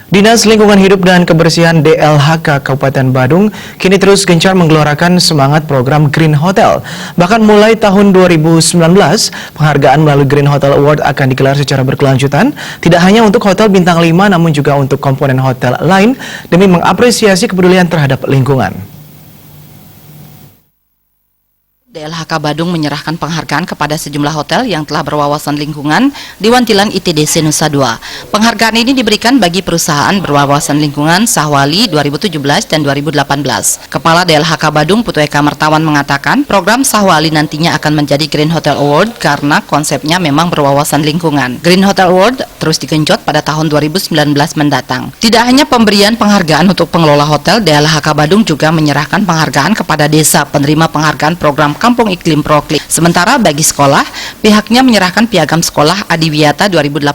Dinas Lingkungan Hidup dan Kebersihan DLHK Kabupaten Badung kini terus gencar menggelorakan semangat program Green Hotel. Bahkan mulai tahun 2019, penghargaan melalui Green Hotel Award akan digelar secara berkelanjutan, tidak hanya untuk hotel bintang 5 namun juga untuk komponen hotel lain demi mengapresiasi kepedulian terhadap lingkungan. DLHK Badung menyerahkan penghargaan kepada sejumlah hotel yang telah berwawasan lingkungan di Wantilan ITDC Nusa Dua. Penghargaan ini diberikan bagi perusahaan berwawasan lingkungan Sahwali 2017 dan 2018. Kepala DLHK Badung Putu Eka Mertawan mengatakan program Sahwali nantinya akan menjadi Green Hotel Award karena konsepnya memang berwawasan lingkungan. Green Hotel Award terus digenjot pada tahun 2019 mendatang. Tidak hanya pemberian penghargaan untuk pengelola hotel, DLHK Badung juga menyerahkan penghargaan kepada desa penerima penghargaan program Kampung Iklim Proklim. Sementara bagi sekolah, pihaknya menyerahkan piagam sekolah Adiwiyata 2018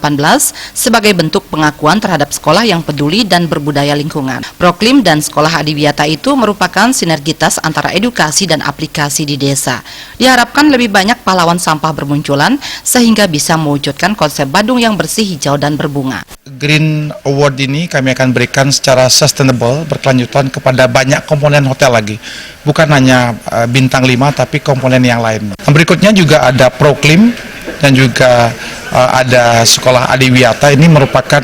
sebagai bentuk pengakuan terhadap sekolah yang peduli dan berbudaya lingkungan. Proklim dan sekolah Adiwiyata itu merupakan sinergitas antara edukasi dan aplikasi di desa. Diharapkan lebih banyak pahlawan sampah bermunculan sehingga bisa mewujudkan konsep Badung yang bersih, hijau, dan berbunga. Green Award ini kami akan berikan secara sustainable, berkelanjutan kepada banyak komponen hotel lagi. Bukan hanya bintang 5 tapi komponen yang lain. Berikutnya juga ada Proklim dan juga ada sekolah Adiwiyata. Ini merupakan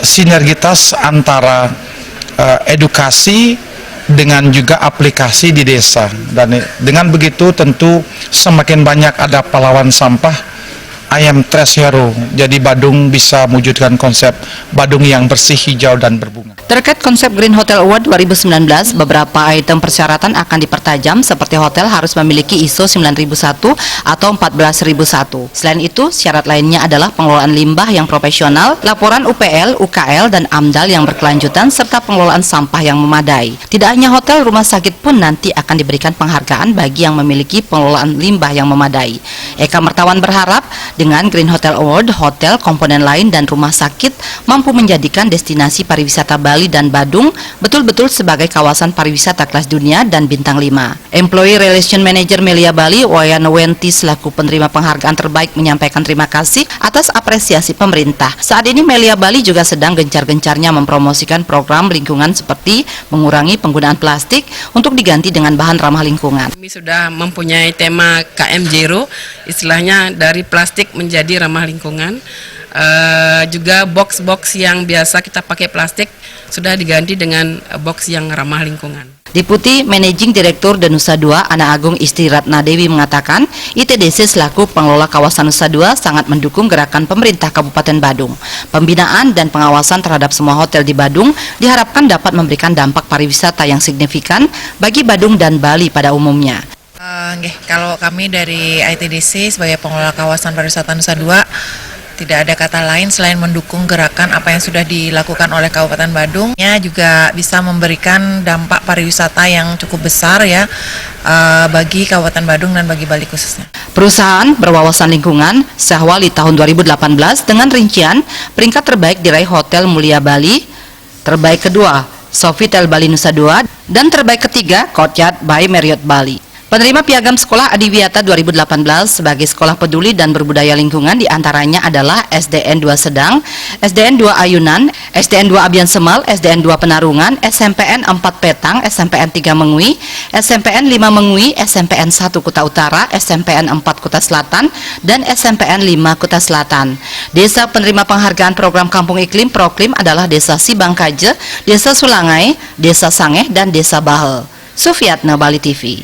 sinergitas antara edukasi dengan juga aplikasi di desa. Dan dengan begitu tentu semakin banyak ada pahlawan sampah, I am trash hero. Jadi Badung bisa mewujudkan konsep Badung yang bersih, hijau, dan berbunga. Terkait konsep Green Hotel Award 2019, beberapa item persyaratan akan dipertajam seperti hotel harus memiliki ISO 9001 atau 14001. Selain itu, syarat lainnya adalah pengelolaan limbah yang profesional, laporan UPL, UKL, dan AMDAL yang berkelanjutan, serta pengelolaan sampah yang memadai. Tidak hanya hotel, rumah sakit pun nanti akan diberikan penghargaan bagi yang memiliki pengelolaan limbah yang memadai. Eka Mertawan berharap dengan Green Hotel Award, hotel, komponen lain, dan rumah sakit mampu menjadikan destinasi pariwisata Bali dan Badung betul-betul sebagai kawasan pariwisata kelas dunia dan bintang 5. Employee Relation Manager Melia Bali, Wayan Wenti selaku penerima penghargaan terbaik menyampaikan terima kasih atas apresiasi pemerintah. Saat ini Melia Bali juga sedang gencar-gencarnya mempromosikan program lingkungan seperti mengurangi penggunaan plastik untuk diganti dengan bahan ramah lingkungan. Kami sudah mempunyai tema KM Zero, istilahnya dari plastik menjadi ramah lingkungan. Juga box-box yang biasa kita pakai plastik sudah diganti dengan box yang ramah lingkungan. Deputi Managing Direktur Nusa Dua, Ana Agung Isti Ratna Dewi mengatakan, ITDC selaku pengelola kawasan Nusa Dua sangat mendukung gerakan pemerintah Kabupaten Badung. Pembinaan dan pengawasan terhadap semua hotel di Badung diharapkan dapat memberikan dampak pariwisata yang signifikan bagi Badung dan Bali pada umumnya. Kalau kami dari ITDC sebagai pengelola kawasan pariwisata Nusa Dua, tidak ada kata lain selain mendukung gerakan apa yang sudah dilakukan oleh Kabupaten Badung. Juga bisa memberikan dampak pariwisata yang cukup besar ya bagi Kabupaten Badung dan bagi Bali khususnya. Perusahaan berwawasan lingkungan Sahwali tahun 2018 dengan rincian peringkat terbaik diraih Hotel Mulia Bali, terbaik kedua Sofitel Bali Nusa Dua, dan terbaik ketiga Courtyard by Marriott Bali. Penerima piagam sekolah Adiwiyata 2018 sebagai sekolah peduli dan berbudaya lingkungan diantaranya adalah SDN 2 Sedang, SDN 2 Ayunan, SDN 2 Abian Semal, SDN 2 Penarungan, SMPN 4 Petang, SMPN 3 Mengui, SMPN 5 Mengui, SMPN 1 Kuta Utara, SMPN 4 Kuta Selatan, dan SMPN 5 Kuta Selatan. Desa penerima penghargaan program Kampung Iklim Proklim adalah Desa Sibangkaje, Desa Sulangai, Desa Sangeh, dan Desa Bahel. Sufiatna, Bali TV.